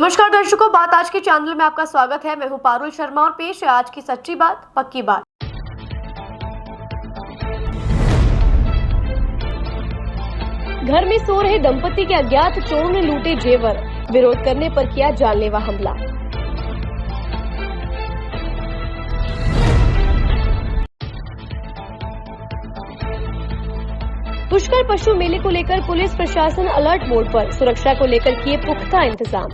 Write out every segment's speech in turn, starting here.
नमस्कार दर्शकों, बात आज के चैनल में आपका स्वागत है। मैं हूं पारुल शर्मा और पेश है आज की सच्ची बात पक्की बात। घर में सो रहे दंपति के अज्ञात चोरों ने लूटे जेवर, विरोध करने पर किया जानलेवा हमला। पुष्कर पशु मेले को लेकर पुलिस प्रशासन अलर्ट मोड पर, सुरक्षा को लेकर किए पुख्ता इंतजाम।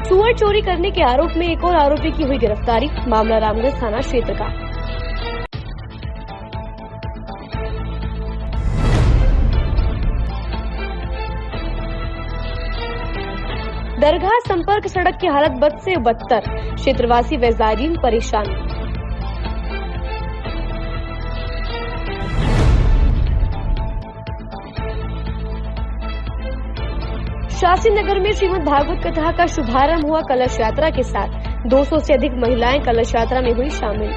सुअर चोरी करने के आरोप में एक और आरोपी की हुई गिरफ्तारी, मामला रामगंज थाना क्षेत्र का। दरगाह संपर्क सड़क की हालत बद से बदतर, क्षेत्रवासी व ज़ायरीन परेशान। शास्त्री नगर में श्रीमद् भागवत कथा का शुभारंभ हुआ कलश यात्रा के साथ। 200 से अधिक महिलाएं कलश यात्रा में हुई शामिल।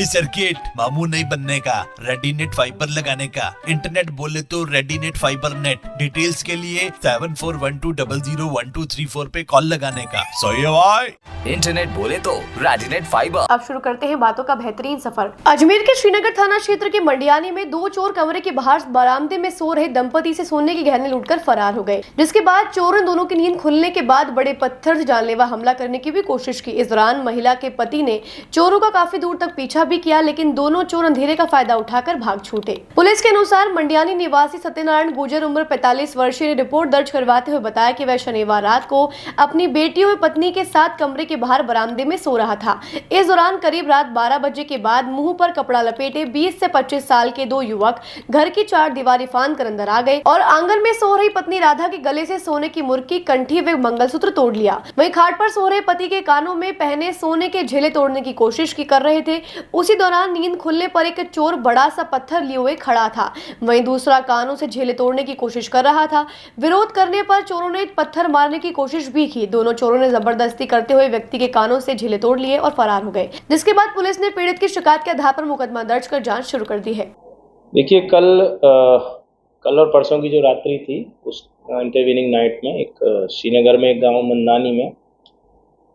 सर्किट मामू नहीं बनने का, रेडीनेट फाइबर लगाने का। इंटरनेट बोले तो रेडीनेट फाइबर नेट। डिटेल्स के लिए 7412001234 पे कॉल लगाने का। सही है भाई। इंटरनेट बोले तो रेडीनेट फाइबर। अब शुरू करते हैं बातों का बेहतरीन सफर। अजमेर के श्रीनगर थाना क्षेत्र के मंडियानी में 2 चोर कमरे के बाहर बरामदे में सो रहे दंपति से सोने के गहने लूटकर फरार हो गए, जिसके बाद चोरों दोनों की नींद खुलने के बाद बड़े पत्थर से जानलेवा हमला करने की भी कोशिश की। इस दौरान महिला के पति ने चोरों का काफी दूर तक पीछा भी किया, लेकिन दोनों चोर अंधेरे का फायदा उठाकर भाग छूटे। पुलिस के अनुसार मंडियानी निवासी सत्यनारायण गुजर उम्र 45 वर्षीय ने रिपोर्ट दर्ज करवाते हुए बताया कि वह शनिवार रात को अपनी बेटी और पत्नी के साथ कमरे के बाहर बरामदे में सो रहा था। इस दौरान करीब रात 12 बजे के बाद मुंह पर कपड़ा लपेटे 20 से 25 साल के 2 युवक घर की 4 दीवारी फांद कर अंदर आ गए और आंगन में सो रही पत्नी राधा के गले से सोने की मुर्की, कंठी व मंगलसूत्र तोड़ लिया। वहीं खाट पर सो रहे पति के कानों में पहने सोने के झेले तोड़ने की कोशिश कर रहे थे। उसी दौरान नींद खुलने पर एक चोर बड़ा सा पत्थर लिए हुए खड़ा था, वहीं दूसरा कानों से झेले तोड़ने की कोशिश कर रहा था। विरोध करने पर चोरों ने पत्थर मारने की कोशिश भी की। दोनों चोरों ने जबरदस्ती करते हुए व्यक्ति के कानों से झेले तोड़ लिए और फरार हो गए, जिसके बाद पुलिस ने पीड़ित की शिकायत के आधार पर मुकदमा दर्ज कर जांच शुरू कर दी है। देखिए, कल और परसों की जो रात्रि थी, उस इंटरवीनिंग नाइट में एक श्रीनगर में एक गांव मंदानी में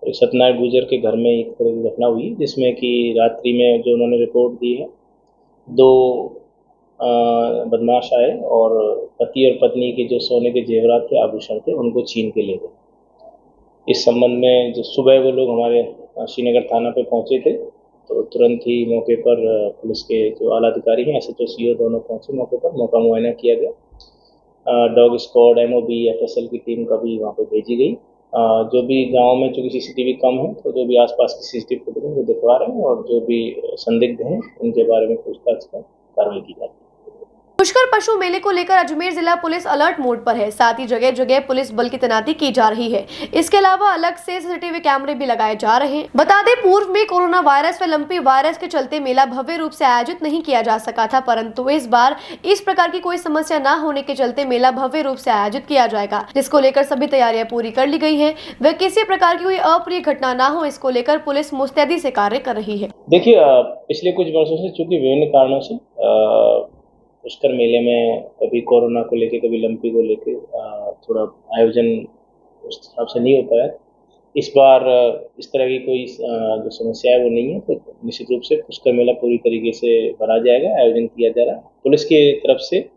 एक सत्यनारायण गुजर के घर में एक तरह की घटना हुई, जिसमें कि रात्रि में जो उन्होंने रिपोर्ट दी है, 2 बदमाश आए और पति और पत्नी के जो सोने के जेवरात थे, आभूषण थे, उनको छीन के ले गए। इस संबंध में जो सुबह वो लोग हमारे श्रीनगर थाना पे पहुंचे थे, तो तुरंत ही मौके पर पुलिस के जो आला अधिकारी हैं, एसएचओ सीओ दोनों पहुंचे मौके पर। मौका मुआयना किया गया। डॉग स्क्वाड, एमओबी, एफएसएल की टीम का भी वहाँ पे भेजी गई जो भी गांव में चूंकि सीसीटीवी कम है तो जो भी आसपास की सीसीटीवी फुटेज है वो दिखवा रहे हैं और जो भी संदिग्ध हैं उनके बारे में पूछताछ कर कार्रवाई की जाती है। पुष्कर पशु मेले को लेकर अजमेर जिला पुलिस अलर्ट मोड पर है। साथ ही जगह जगह पुलिस बल की तैनाती की जा रही है। इसके अलावा अलग से सीसीटीवी कैमरे भी लगाए जा रहे हैं। बता दें, पूर्व में कोरोना वायरस व लंपी वायरस के चलते मेला भव्य रूप से आयोजित नहीं किया जा सका था, परंतु इस बार इस प्रकार की कोई समस्या न होने के चलते मेला भव्य रूप से आयोजित किया जाएगा, जिसको लेकर सभी तैयारियां पूरी कर ली गई है। व किसी प्रकार की कोई अप्रिय घटना न हो, इसको लेकर पुलिस मुस्तैदी से कार्य कर रही है। देखिए, पिछले कुछ वर्षों से चूंकि विभिन्न कारणों से पुष्कर मेले में कभी कोरोना को लेके कभी लंपी को लेके थोड़ा आयोजन उस हिसाब से नहीं हो पाया। इस बार इस तरह की कोई जो समस्या है वो नहीं है, तो निश्चित रूप से पुष्कर मेला पूरी तरीके से भरा जाएगा, आयोजन किया जा रहा है। पुलिस की तरफ से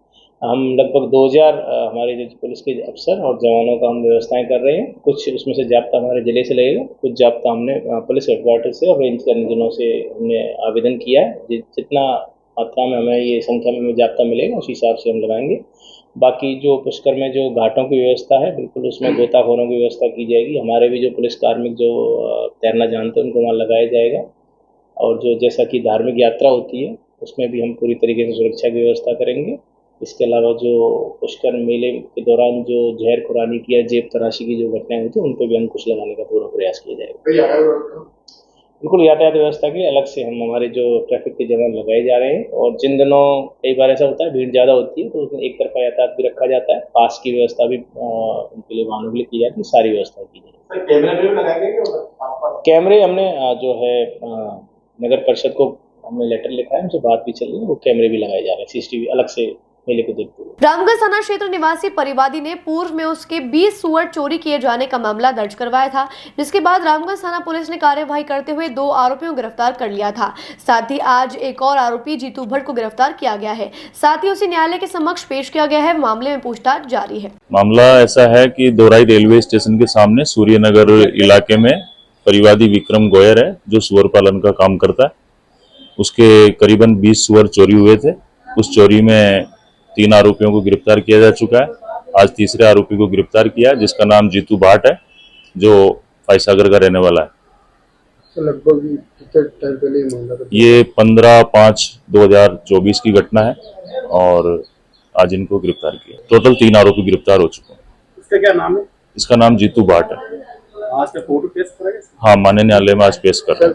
हम लगभग 2000 हमारे जो पुलिस के अफसर और जवानों का हम व्यवस्थाएं कर रहे हैं। कुछ उसमें से जाब्ता हमारे जिले से लगेगा, कुछ जाब्ता हमने पुलिस हेडक्वार्टर से और रेंज कर्नलों से हमने आवेदन किया है। जितना मात्रा में हमें ये संख्या में जाब्ता मिलेगा उसी हिसाब से हम लगाएंगे। बाकी जो पुष्कर में जो घाटों की व्यवस्था है, बिल्कुल उसमें गोताखोरों की व्यवस्था की जाएगी। हमारे भी जो पुलिस कार्मिक जो तैरना जानते हैं उनको वहाँ लगाया जाएगा। और जो जैसा कि धार्मिक यात्रा होती है उसमें भी हम पूरी तरीके से सुरक्षा की व्यवस्था करेंगे। इसके अलावा जो पुष्कर मेले के दौरान जो जहर खुरानी की या जेब तराशी की जो घटनाएं होती हैं उन पर भी अंकुश लगाने का पूरा प्रयास किया जाएगा। बिल्कुल, यातायात व्यवस्था के लिए अलग से हम हमारे जो ट्रैफिक के जवान लगाए जा रहे हैं। और जिन दिनों कई बार ऐसा होता है भीड़ ज़्यादा होती है तो उसमें एक तरफा यातायात भी रखा जाता है, पास की व्यवस्था भी उनके लिए वाहनों के लिए की जाती है, सारी व्यवस्था की जाती है। कैमरे भी लगाए गए? कैमरे हमने जो है नगर परिषद को हमने लेटर लिखा है, उनसे बात भी चल रही है, वो कैमरे भी लगाए जा रहे हैं सीसीटीवी अलग से मेले को देखते हुए। रामगढ़ थाना क्षेत्र निवासी परिवादी ने पूर्व में उसके 20 सुअर चोरी किए जाने का मामला दर्ज करवाया था, जिसके बाद रामगढ़ थाना पुलिस ने कार्यवाही करते हुए 2 आरोपियों को गिरफ्तार कर लिया था। साथ ही आज एक और आरोपी जीतू भट्ट को गिरफ्तार किया गया है। साथ ही उसे न्यायालय के समक्ष पेश किया गया है। मामले में पूछताछ जारी है। मामला ऐसा है कि दोराई रेलवे स्टेशन के सामने सूर्यनगर इलाके में परिवादी विक्रम गोयर है जो सुअर पालन का काम करता है। उसके करीबन 20 सुअर चोरी हुए थे। उस चोरी में 3 आरोपियों को गिरफ्तार किया जा चुका है। आज तीसरे आरोपी को गिरफ्तार किया जिसका नाम जीतू भाट है जो फाइसागर का रहने वाला है। लगभग कितने टाइम पहले मामला? ये 15/5/2024 की घटना है और आज इनको गिरफ्तार किया। टोटल 3 आरोपी गिरफ्तार हो चुके हैं। इसका क्या नाम है? इसका नाम जीतू भाट है। आज का कोर्ट पेश करेंगे? हाँ, माननीय न्यायालय में आज पेश कर रहे हैं।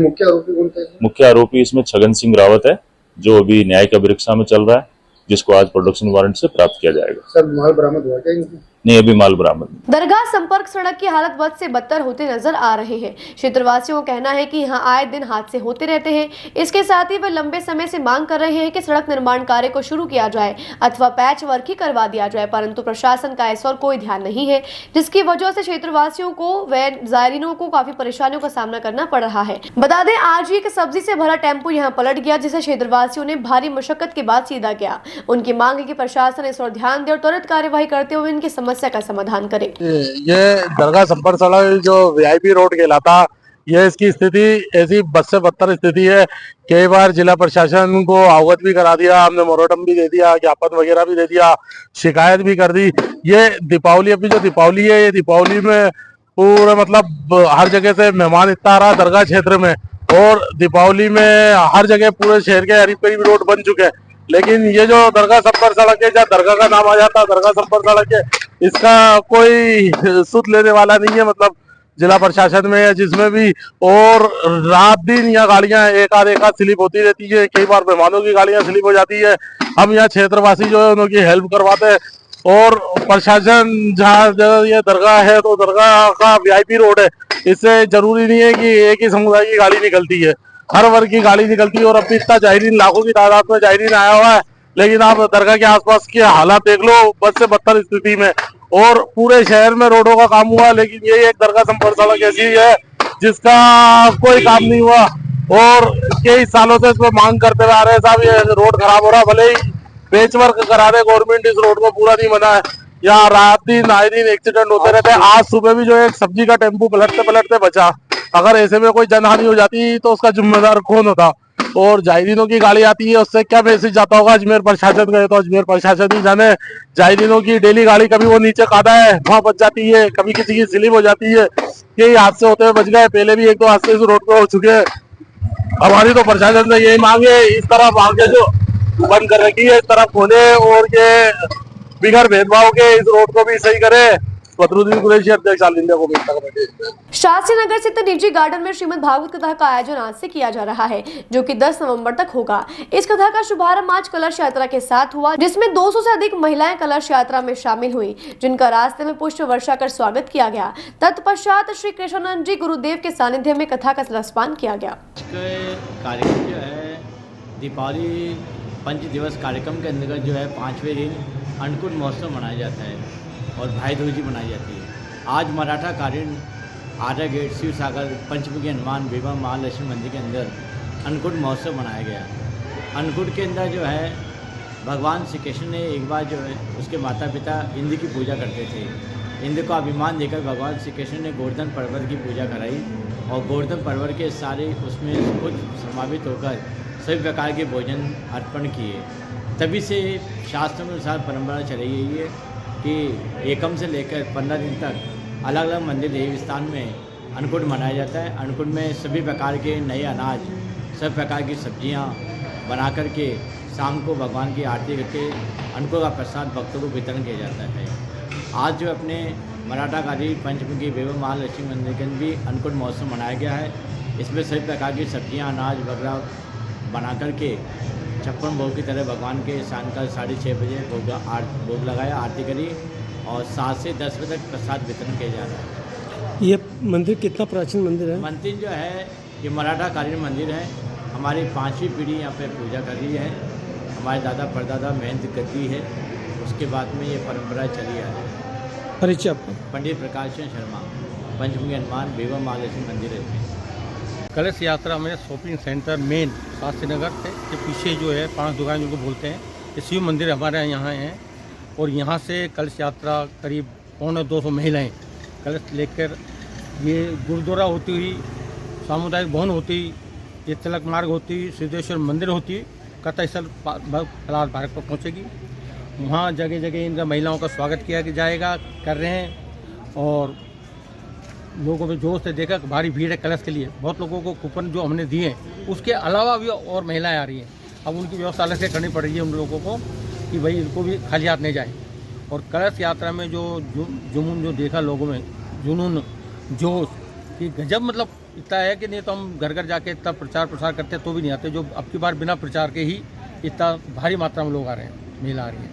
मुख्य आरोपी कौन था? मुख्य आरोपी इसमें छगन सिंह रावत है जो अभी न्यायिक अभिरक्षा में चल रहा है, जिसको आज प्रोडक्शन वारंट से प्राप्त किया जाएगा। सर, माल बरामद हुआ क्या इनसे? नहीं, अभी माल बरामद नहीं। दरगाह संपर्क सड़क की हालत बद से बदतर होते नजर आ रहे हैं। क्षेत्रवासियों का कहना है कि यहाँ आए दिन हादसे होते रहते हैं। इसके साथ ही वे लंबे समय से मांग कर रहे हैं कि सड़क निर्माण कार्य को शुरू किया जाए अथवा पैच वर्क ही करवा दिया जाए, परंतु प्रशासन का इस और कोई ध्यान नहीं है, जिसकी वजह से क्षेत्रवासियों को व जायरीनों को काफी परेशानियों का सामना करना पड़ रहा है। बता दें, आज एक सब्जी से भरा टेम्पो यहाँ पलट गया, जिसे क्षेत्रवासियों ने भारी मशक्कत के बाद सीधा किया। उनकी मांग है कि प्रशासन इस और ध्यान दे और त्वरित कार्यवाही करते हुए इनकी समस्या का समाधान करे। ये दरगाह संपर्क सड़क जो वीआईपी रोड कहलाता, ये इसकी स्थिति ऐसी बद से बदतर स्थिति है। कई बार जिला प्रशासन को अवगत भी करा दिया, हमने मोरेटम भी दे दिया, ज्ञापन वगैरह भी दे दिया, शिकायत भी कर दी। ये दीपावली, अभी जो दीपावली है, ये दीपावली में पूरे मतलब हर जगह से मेहमान इतना आ रहा दरगाह क्षेत्र में, और दीपावली में हर जगह पूरे शहर के करीब करीब रोड बन चुके हैं। लेकिन ये जो दरगाह संपर्क सड़क है, जहाँ दरगाह का नाम आ जाता है दरगाह संपर्क सड़क है, इसका कोई सुध लेने वाला नहीं है, मतलब जिला प्रशासन में या जिसमें भी। और रात दिन यहाँ गाड़ियां एक आध स्लिप होती रहती है, कई बार मेहमानों की गाड़ियां स्लिप हो जाती है। हम यहाँ क्षेत्रवासी जो है उनकी हेल्प करवाते हैं। और प्रशासन जहाँ ये दरगाह है तो दरगाह का वीआईपी रोड है, इससे जरूरी नहीं है कि एक ही समुदाय की गाड़ी निकलती है, हर वर्ग की गाड़ी निकलती है। और अब इतना जायरीन, लाखों की तादाद में जायरीन आया हुआ है, लेकिन आप दरगाह के आसपास के हालात देख लो, बद से बदतर स्थिति में। और पूरे शहर में रोडों का काम हुआ, लेकिन ये एक दरगाह संपर्क सड़क ऐसी है जिसका कोई काम नहीं हुआ। और कई सालों से इसमें मांग करते हुए आ रहे हैं, साहब ये रोड खराब हो रहा, भले ही पेच वर्क करा दे गवर्नमेंट, इस रोड को पूरा नहीं बना है। यहाँ रात दिन आए दिन एक्सीडेंट होते रहते हैं। आज सुबह भी जो एक सब्जी का टेम्पो पलटते पलटते बचा। अगर ऐसे में कोई जनहानि हो जाती तो उसका जिम्मेदार कौन होता? और जायरीनों की गाड़ी आती है, उससे क्या मैसेज जाता होगा अजमेर प्रशासन गए तो अजमेर प्रशासन ही जाने। जायरीनों की डेली गाड़ी कभी वो नीचे कादा है वहां बच जाती है, कभी किसी की स्लिप हो जाती है, यही हादसे होते हुए बच गए। पहले भी एक दो हादसे इस रोड पे हो चुके हैं। हमारी तो प्रशासन से यही मांगे इस तरफ आगे जो बंद कर रखी है इस तरफ खोले और ये बिगड़ भेदभाव के इस रोड को भी सही करे। बदरुद्दीन कुरैशी, अध्यक्ष all India committee committee. Shastri Nagar स्थित निजी गार्डन में श्रीमद् भागवत कथा का आयोजन आज से किया जा रहा है, जो कि 10 नवंबर तक होगा। इस कथा का शुभारंभ आज कलश यात्रा के साथ हुआ, जिसमें 200 से अधिक महिलाएं कलश यात्रा में शामिल हुई, जिनका रास्ते में पुष्प वर्षा कर स्वागत किया गया। तत्पश्चात श्री कृष्णानंद जी गुरुदेव के सानिध्य में कथा का रसपान किया गया। कार्यक्रम जो है दीपावली पंच दिवस कार्यक्रम के अंतर्गत जो है 5वें दिन अन्नकूट महोत्सव मनाया जाता है और भाई दूज मनाई जाती है। आज मराठा कालीन आरा गेट शिव सागर पंचमुखी हनुमान विवाह महालक्ष्मी मंदिर के अंदर अन्नकूट महोत्सव मनाया गया। अन्नकूट के अंदर जो है भगवान श्री कृष्ण ने एक बार जो है उसके माता पिता इंद्र की पूजा करते थे। इंद्र को अभिमान देकर भगवान श्री कृष्ण ने गोवर्धन पर्वत की पूजा कराई और गोवर्धन पर्वत के सारे उसमें कुछ समावित होकर सभी प्रकार के भोजन अर्पण किए। तभी से शास्त्रों के अनुसार परंपरा चली गई है कि एकम से लेकर 15 दिन तक अलग अलग मंदिर देवी स्थान में अन्नकूट मनाया जाता है। अन्नकूट में सभी प्रकार के नए अनाज, सभी प्रकार की सब्जियां बना कर के शाम को भगवान की आरती करके अन्नकूट का प्रसाद भक्तों को वितरण किया जाता है। आज जो अपने मराठा काली पंचमुखी विवाह महालक्ष्मी मंदिर के भी अन्नकूट महोत्सव मनाया गया है। इसमें सभी प्रकार की सब्जियाँ, अनाज वगैरह बना कर के 56 भोग की तरह भगवान के सायंकाल 6:30 बजे भोग लगाया, आरती करी और 7 से 10 बजे तक प्रसाद वितरण किया जा रहा है। ये मंदिर कितना प्राचीन मंदिर है? मंदिर जो है ये मराठा कालीन मंदिर है। हमारी 5वीं पीढ़ी यहाँ पे पूजा कर रही है। हमारे दादा परदादा महंत गद्दी है, उसके बाद में ये परंपरा चली आ रही है। परिचय आपका? पंडित प्रकाश चंद्र शर्मा, पंचमुखी हनुमान विवाह महालक्ष्मी मंदिर है। कलश यात्रा में shopping centre main Shastri Nagar के पीछे जो है 5 दुकान जिनको बोलते हैं, ये शिव मंदिर हमारे यहाँ हैं और यहाँ से कलश यात्रा करीब 200 महिलाएं कलश लेकर ये गुरुद्वारा होती हुई, सामुदायिक भवन होती, ये तिलक मार्ग होती, सिद्धेश्वर मंदिर होती, कथा स्थल फलार भारत पर पहुँचेगी। वहाँ जगह जगह इन महिलाओं का स्वागत किया जाएगा, कर रहे हैं और लोगों में जोर से देखा भारी भीड़ है कलश के लिए। बहुत लोगों को कूपन जो हमने दिए हैं उसके अलावा भी और महिलाएं आ रही हैं। अब उनकी व्यवस्था अलग से करनी पड़ रही है उन लोगों को कि भाई इनको भी खाली हाथ नहीं जाए। और कलश यात्रा में जो जुनून जो देखा लोगों में, जुनून जोश कि गजब, मतलब इतना है कि नहीं तो हम घर घर जाके इतना प्रचार प्रसार करते तो भी नहीं आते, जो अब की बार बिना प्रचार के ही इतना भारी मात्रा में लोग आ रहे हैं, महिला आ रही हैं।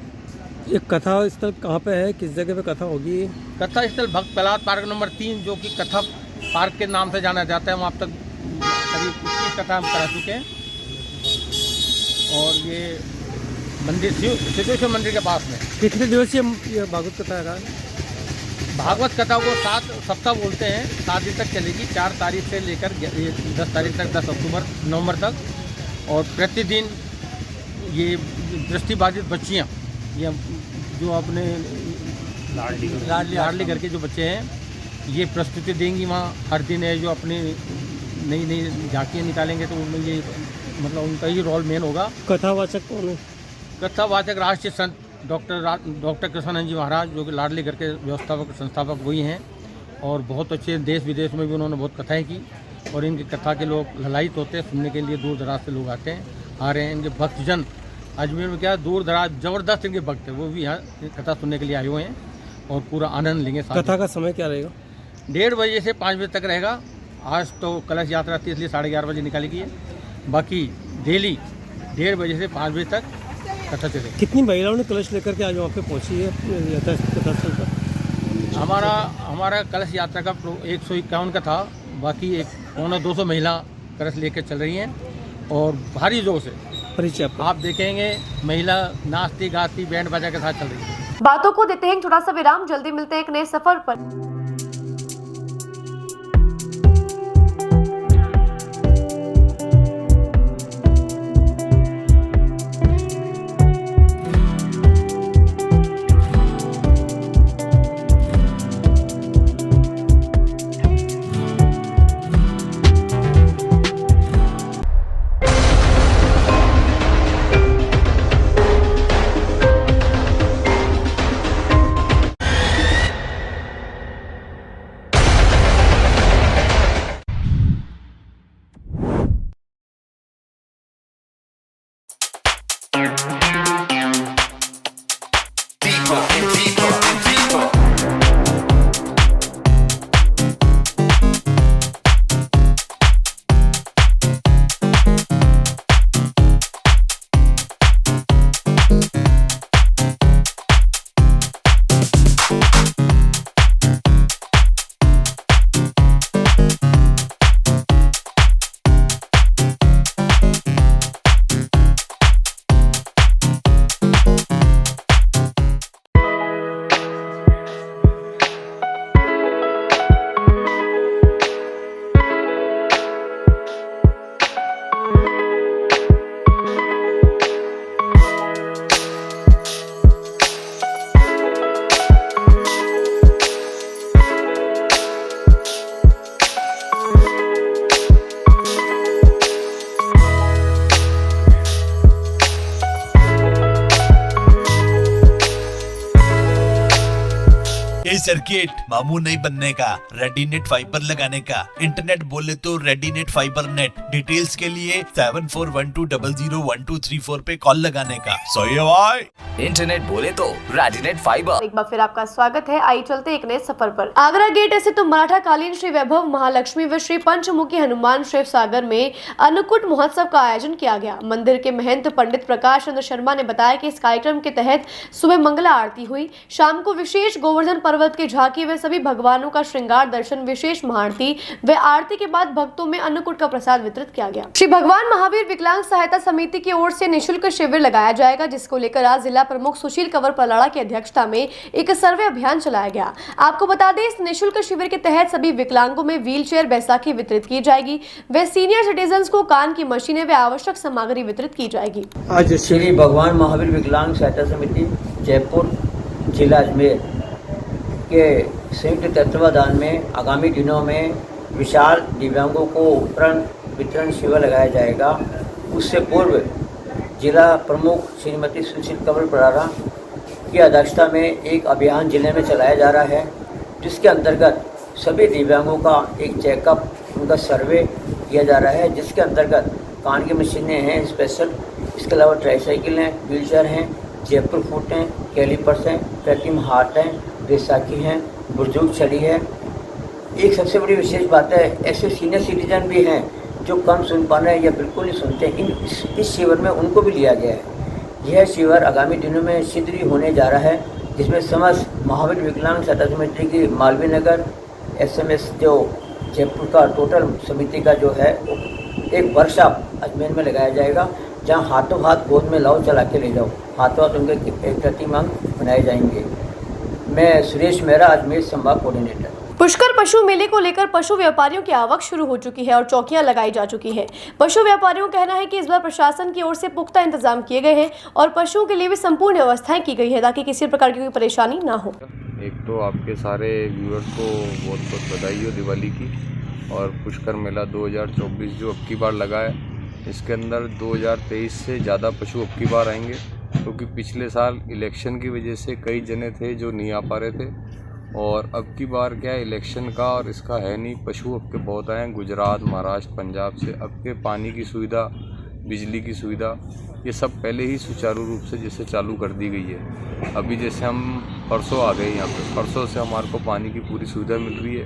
ये कथा स्थल कहाँ पे है, किस जगह पे कथा होगी? कथा स्थल भक्त प्रहलाद पार्क नंबर 3 जो कि कथा पार्क के नाम से जाना जाता है। वहाँ अब तक करीब 21 कथा हम करा चुके हैं और ये मंदिर सिद्धेश्वर मंदिर के पास में। कितने दिवसीय ये भागवत कथा है? भागवत कथा को 7 सप्ताह बोलते हैं, 7 दिन तक चलेगी। 4 तारीख से लेकर 10 तारीख तक, 10 नवंबर तक। और प्रतिदिन ये दृष्टिबाधित बच्चियाँ, ये जो अपने लाडली घर के जो बच्चे हैं ये प्रस्तुति देंगी वहाँ। हर दिन है जो अपनी नई नई झांकियाँ निकालेंगे तो उनमें ये मतलब उनका ही रोल मेन होगा। कथावाचक कौन है? कथावाचक राष्ट्रीय संत डॉक्टर कृष्णानंद जी महाराज, जो कि लाडली घर के व्यवस्थापक संस्थापक वही हैं और बहुत अच्छे देश विदेश में भी उन्होंने बहुत कथाएँ की और इनकी कथा के लोग ललायित होते हैं, सुनने के लिए दूर दराज से लोग आते हैं, आ रहे हैं। इनके भक्तजन अजमेर में क्या दूर दराज जबरदस्त इनके भक्त है, वो भी यहाँ कथा सुनने के लिए आए हुए हैं और पूरा आनंद लेंगे। कथा का समय क्या रहेगा? 1:30 बजे से 5 बजे तक रहेगा। आज तो कलश यात्रा थी इसलिए 11:30 बजे निकाली गई है। बाकी डेली 1:30 बजे से 5 बजे तक कथा चलेगी। कितनी महिलाओं ने कलश लेकर के आज वहाँ पे पहुँची है कथा स्थल पर? हमारा कलश यात्रा का 151 का था, बाकी 200 महिला कलश लेकर चल रही हैं और भारी जोर से परिचय आप देखेंगे महिला नाचती गाती बैंड बाजा के साथ चल रही है। बातों को देते हैं एक छोटा सा विराम, जल्दी मिलते हैं एक नए सफर पर। सर्किट, मामू नहीं बनने का, रेडीनेट फाइबर लगाने का, इंटरनेट बोले तो रेडीनेट फाइबर नेट। डिटेल्स के लिए 7412001234 पे कॉल लगाने का। सही है भाई। इंटरनेट बोले तो रेडिनेट फाइबर। एक बार फिर आपका स्वागत है। आई चलते एक नए सफर पर। आगरा गेट ऐसे तो मराठा कालीन श्री वैभव महालक्ष्मी व श्री पंचमुखी हनुमान शिव सागर में अन्नकूट महोत्सव का आयोजन किया गया। मंदिर के महंत पंडित प्रकाश चंद्र शर्मा ने बताया कि इस कार्यक्रम के तहत सुबह मंगला आरती हुई, शाम को विशेष गोवर्धन पर्वत की झांकी व सभी भगवानों का श्रृंगार दर्शन, विशेष महाआरती व आरती के बाद भक्तों में अन्नकूट का प्रसाद वितरित किया गया। श्री भगवान महावीर विकलांग सहायता समिति की ओर से निःशुल्क शिविर लगाया जाएगा, जिसको लेकर आज जिला प्रमुख सुशील कंवर पलाड़ा की अध्यक्षता में एक सर्वे अभियान चलाया गया। आपको बता दें, इस निःशुल्क शिविर के तहत सभी विकलांगों में व्हील चेयर बैसाखी वितरित की जाएगी व सीनियर सिटीजन को कान की मशीनें व आवश्यक सामग्री वितरित की जाएगी। आज श्री भगवान महावीर विकलांग सहायता समिति जयपुर जिला अजमेर के संयुक्त तत्वाधान में आगामी दिनों में विशाल दिव्यांगों को उपकरण वितरण शिविर लगाया जाएगा। उससे पूर्व जिला प्रमुख श्रीमती सुशील कंवर पलाड़ा की अध्यक्षता में एक अभियान जिले में चलाया जा रहा है, जिसके अंतर्गत सभी दिव्यांगों का एक चेकअप, उनका सर्वे किया जा रहा है, जिसके अंतर्गत कान की मशीनें हैं स्पेशल, इसके अलावा ट्राईसाइकिल हैं, व्हीलचेयर हैं, जयपुर फुट हैं, कैलिपर्स हैं, ट्रैकिंग हार्ट हैं, बैसाखी हैं, बुजुर्ग छड़ी है। एक सबसे बड़ी विशेष बात है, ऐसे सीनियर सिटीजन भी हैं जो कम सुन पा रहे हैं या बिल्कुल नहीं सुनते, इस शिविर में उनको भी लिया गया है। यह शिविर आगामी दिनों में शीघ्र होने जा रहा है, जिसमें समस्त महावीर विकलांग सहायता समिति की मालवीय नगर SMS जो जयपुर का टोटल समिति का जो है एक वर्कशॉप अजमेर में लगाया जाएगा, जहां हाथों हाथ गोद में लाओ चला के ले जाओ, हाथों हाथ उनके प्रतिमांग बनाए जाएंगे। मैं सुरेश मेहरा, अजमेर संभाग कोऑर्डिनेटर। पुष्कर पशु मेले को लेकर पशु व्यापारियों की आवक शुरू हो चुकी है और चौकियां लगाई जा चुकी है। पशु व्यापारियों का कहना है कि इस बार प्रशासन की ओर से पुख्ता इंतजाम किए गए हैं और पशुओं के लिए भी संपूर्ण व्यवस्थाएं की गई है, ताकि किसी प्रकार की कोई परेशानी ना हो। एक तो आपके सारे व्यूअर्स को बहुत बहुत बधाई हो दिवाली की। और पुष्कर मेला 2024 जो अब की बार लगा है, इसके अंदर 2023 से ज़्यादा पशु अब की बार आएंगे, क्योंकि पिछले साल इलेक्शन की वजह से कई जने थे जो नहीं आ पा रहे थे। और अब की बार क्या है, इलेक्शन का और इसका है नहीं, पशु अब के बहुत आए हैं गुजरात, महाराष्ट्र, पंजाब से। अब के पानी की सुविधा, बिजली की सुविधा, ये सब पहले ही सुचारू रूप से जैसे चालू कर दी गई है। अभी जैसे हम परसों आ गए यहाँ पे, परसों से हमारे को पानी की पूरी सुविधा मिल रही है,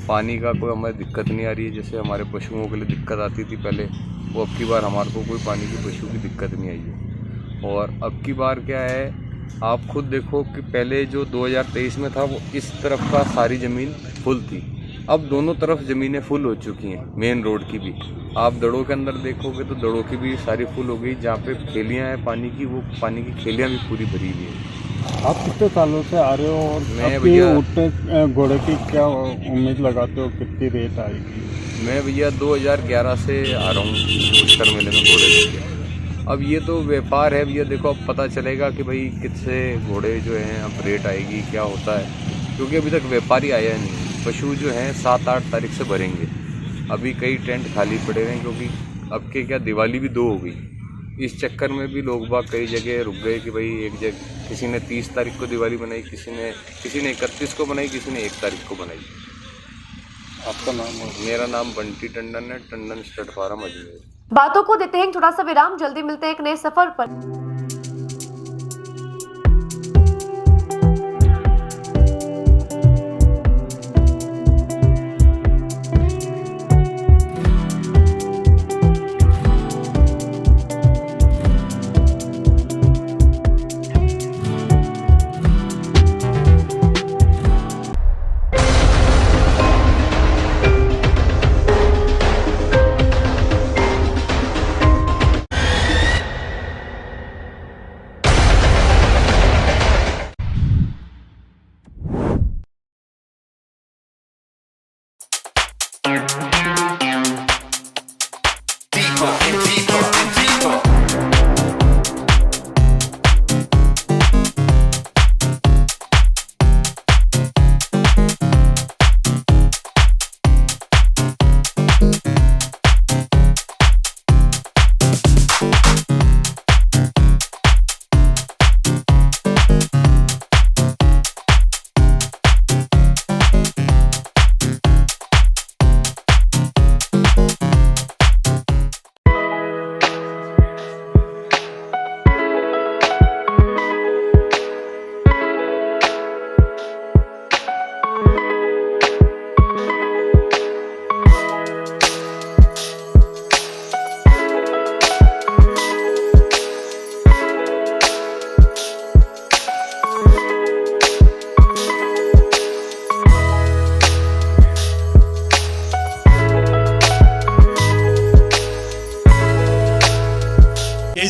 पानी का कोई हमें दिक्कत नहीं आ रही है। जैसे हमारे पशुओं के लिए दिक्कत आती थी पहले, वो अब की बार हमारे को कोई पानी की पशु की दिक्कत नहीं आई है। और अब की बार क्या है, आप खुद देखो कि पहले जो 2023 में था वो इस तरफ का सारी ज़मीन फुल थी, अब दोनों तरफ ज़मीनें फुल हो चुकी हैं, मेन रोड की भी। आप दड़ों के अंदर देखोगे तो दड़ों की भी सारी फुल हो गई, जहाँ पे खेलियाँ हैं पानी की, वो पानी की खेलियाँ भी पूरी भरी हुई हैं। आप कितने सालों से आ रहे हो और मैं भैया उठने घोड़े की क्या उम्मीद लगाते हो, कितनी रेट आएगी? मैं भैया 2011 से आ रहा हूँ पुष्कर मेले में घोड़े लेके। अब ये तो व्यापार है भैया, देखो अब पता चलेगा कि भाई कितने घोड़े जो हैं अब रेट आएगी, क्या होता है, क्योंकि अभी तक व्यापारी आया नहीं। पशु जो हैं 7-8 तारीख से भरेंगे। अभी कई टेंट खाली पड़े हुए हैं, क्योंकि अब के क्या दिवाली भी 2 हो गई, इस चक्कर में भी लोग बाग कई जगह रुक गए कि भाई एक जगह किसी ने 30 तारीख को दिवाली बनाई, किसी ने 31 को बनाई, किसी ने 1 तारीख को बनाई। आपका नाम? मेरा नाम बंटी टंडन है, टंडन स्टड फार्म अजमेर। बातों को देते हैं एक छोटा सा विराम, जल्दी मिलते हैं एक नए सफर पर।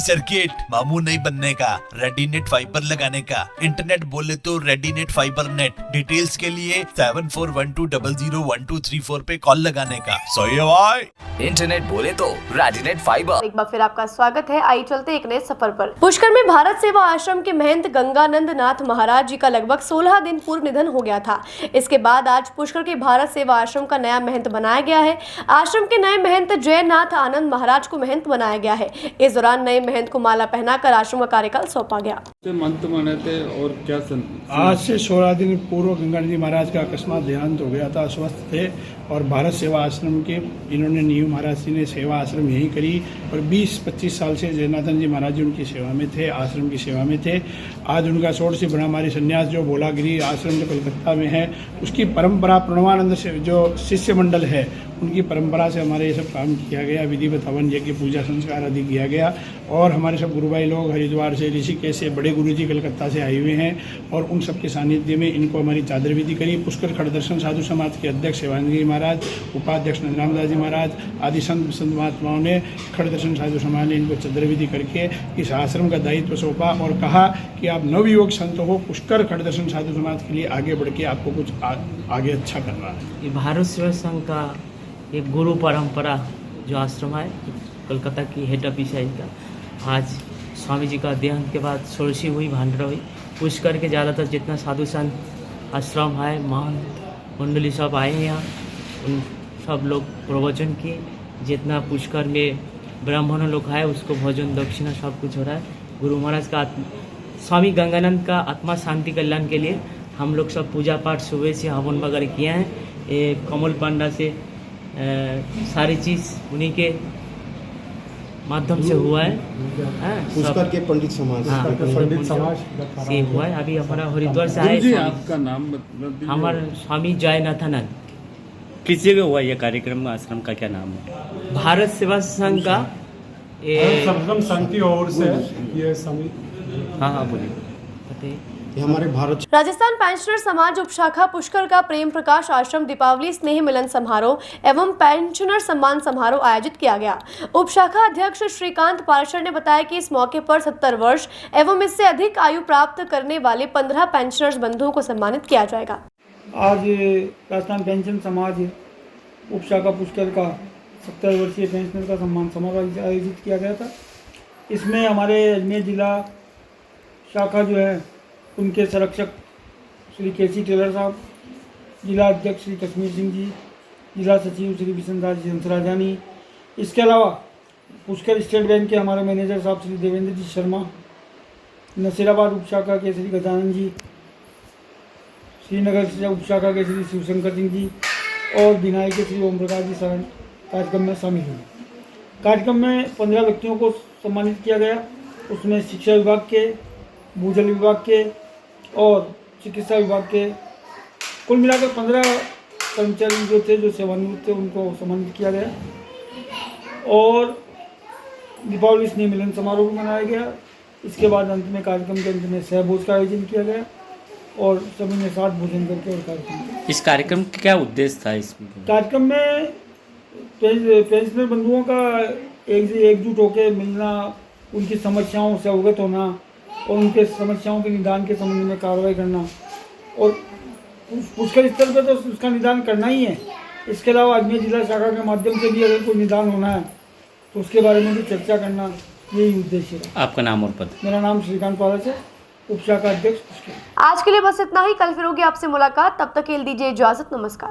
सर्किट, मामू नहीं बनने का, रेडीनेट फाइबर लगाने का, इंटरनेट बोले तो रेडीनेट फाइबर नेट। डिटेल्स के लिए 7412001234 पे कॉल लगाने का। सही है भाई। इंटरनेट बोले तो रेडिनेट फाइबर। एक बार फिर आपका स्वागत है। आई चलते एक नए सफर पर। पुष्कर में भारत सेवा आश्रम के महंत गंगानंद नाथ महाराज जी का लगभग 16 दिन पूर्व निधन हो गया था। इसके बाद आज पुष्कर के भारत सेवा आश्रम का नया महंत बनाया गया है। आश्रम के नए महंत जयनाथ आनंद महाराज को महंत बनाया गया है। इस दौरान नए महंत को माला पहनाकर आश्रम का कार्यकाल सौंपा गया। मंत्र बने थे और क्या आज से 16 दिन पूर्व गंगानंद जी महाराज का अकस्मात देहांत हो गया था। स्वस्थ थे और भारत सेवा आश्रम के इन्होंने नीव महाराज जी ने सेवा आश्रम यहीं करी और 20-25 साल से जयनाथन जी महाराज जी उनकी सेवा में थे, आश्रम की सेवा में थे। आज उनका षोडशी ब्रह्मचारी संन्यास जो बोलागिरी आश्रम जो कलकत्ता में है, उसकी परंपरा प्रणवानंद से जो शिष्य मंडल है उनकी परंपरा से हमारे ये सब काम किया गया। विधिवत हवन यज्ञ पूजा संस्कार आदि किया गया और हमारे सब गुरु भाई लोग हरिद्वार से, ऋषिकेश से, बड़े गुरु जी कलकत्ता से आए हुए हैं और उन सबके सानिध्य में इनको हमारी चादर विधि करी। पुष्कर खड़दर्शन साधु समाज के अध्यक्ष शिवानंद जी महाराज, उपाध्यक्ष नंदरामदास जी महाराज आदि संत महात्माओं ने खड़दर्शन साधु समाज ने इनको चादर विधि करके इस आश्रम का दायित्व सौंपा और कहा कि आप नवयुवक संत हो, पुष्कर खड़दर्शन साधु समाज के लिए आगे बढ़ के आपको कुछ आगे अच्छा करना है। ये भारत सेवा संघ का एक गुरु परंपरा जो आश्रम है कोलकाता की हेड ऑफिस है इनका। आज स्वामी जी का देहांत के बाद षोडशी हुई, भांडरा हुई। पुष्कर के ज़्यादातर जितना साधु संत आश्रम है, महंत मंडली सब आए हैं यहाँ। उन सब लोग प्रवचन किए। जितना पुष्कर में ब्राह्मण लोग है उसको भोजन दक्षिणा सब कुछ हो रहा है। गुरु महाराज का स्वामी गंगानंद का आत्मा शांति कल्याण के लिए हम लोग सब पूजा पाठ सुबह से हवन वगैरह किए हैं। ये कमल पांडा से सारी चीज़ उन्हीं के माध्यम से हुआ है। पुष्कर के पंडित समाज, पंडित समाज से हुआ है। अभी हमारा हरिद्वार से आए। आपका नाम मतलब हमारा स्वामी जयनाथानंद। किस जगह हुआ ये कार्यक्रम? आश्रम का क्या नाम है? भारत सेवा संघ का सर्वधर्म शांति और से ये समिति। हाँ बोलिए। हमारे भारत राजस्थान पेंशनर समाज उपशाखा पुष्कर का प्रेम प्रकाश आश्रम दीपावली स्नेह मिलन समारोह एवं पेंशनर सम्मान समारोह आयोजित किया गया। उपशाखा अध्यक्ष श्रीकांत पार्षद ने बताया कि इस मौके पर 70 वर्ष एवं इससे अधिक आयु प्राप्त करने वाले 15 पेंशनर्स बंधुओं को सम्मानित किया जाएगा। आज राजस्थान पेंशन समाज उपशाखा पुष्कर का 70 वर्षीय पेंशनर का सम्मान समारोह आयोजित किया गया था। इसमें हमारे अजमेर जिला शाखा जो है उनके संरक्षक श्री केसी टेलर साहब, जिला अध्यक्ष श्री कश्मीर सिंह जी, जिला सचिव श्री विशनदास जी हंसराजानी, इसके अलावा पुष्कर स्टेट बैंक के हमारे मैनेजर साहब श्री देवेंद्र जी शर्मा, नसीराबाद उपशाखा के श्री गजानंद जी, श्रीनगर उपशाखा के श्री शिवशंकर सिंह जी और बिनाई के श्री ओम प्रकाश जी शरण कार्यक्रम में शामिल हुए। कार्यक्रम में 15 व्यक्तियों को सम्मानित किया गया। उसमें शिक्षा विभाग के, भूजल विभाग के और चिकित्सा विभाग के कुल मिलाकर 15 कर्मचारी जो थे, जो सेवानिवृत्त थे, उनको सम्मानित किया गया और दीपावली स्नेह मिलन समारोह मनाया गया। इसके बाद अंत में कार्यक्रम के अंत में सहभोज का आयोजन किया गया और सभी ने साथ भोजन करके और कार्यक्रम किया। इस कार्यक्रम का क्या उद्देश्य था? इसमें कार्यक्रम में पेंशनर बंधुओं का एकजुट होकर मिलना, उनकी समस्याओं से अवगत होना और उनके समस्याओं के निदान के संबंध में कार्रवाई करना और पुष्कर स्तर पर तो उसका निदान करना ही है। इसके अलावा अजमेर जिला शाखा के माध्यम से भी अगर कोई निदान होना है तो उसके बारे में भी चर्चा करना, यही उद्देश्य है। आपका नाम और पद? मेरा नाम श्रीकांत पारस है, उपशाखा अध्यक्ष पुष्कर। आज के लिए बस इतना ही। कल फिर होगी आपसे मुलाकात, तब तक के लिए दीजिए इजाजत। नमस्कार।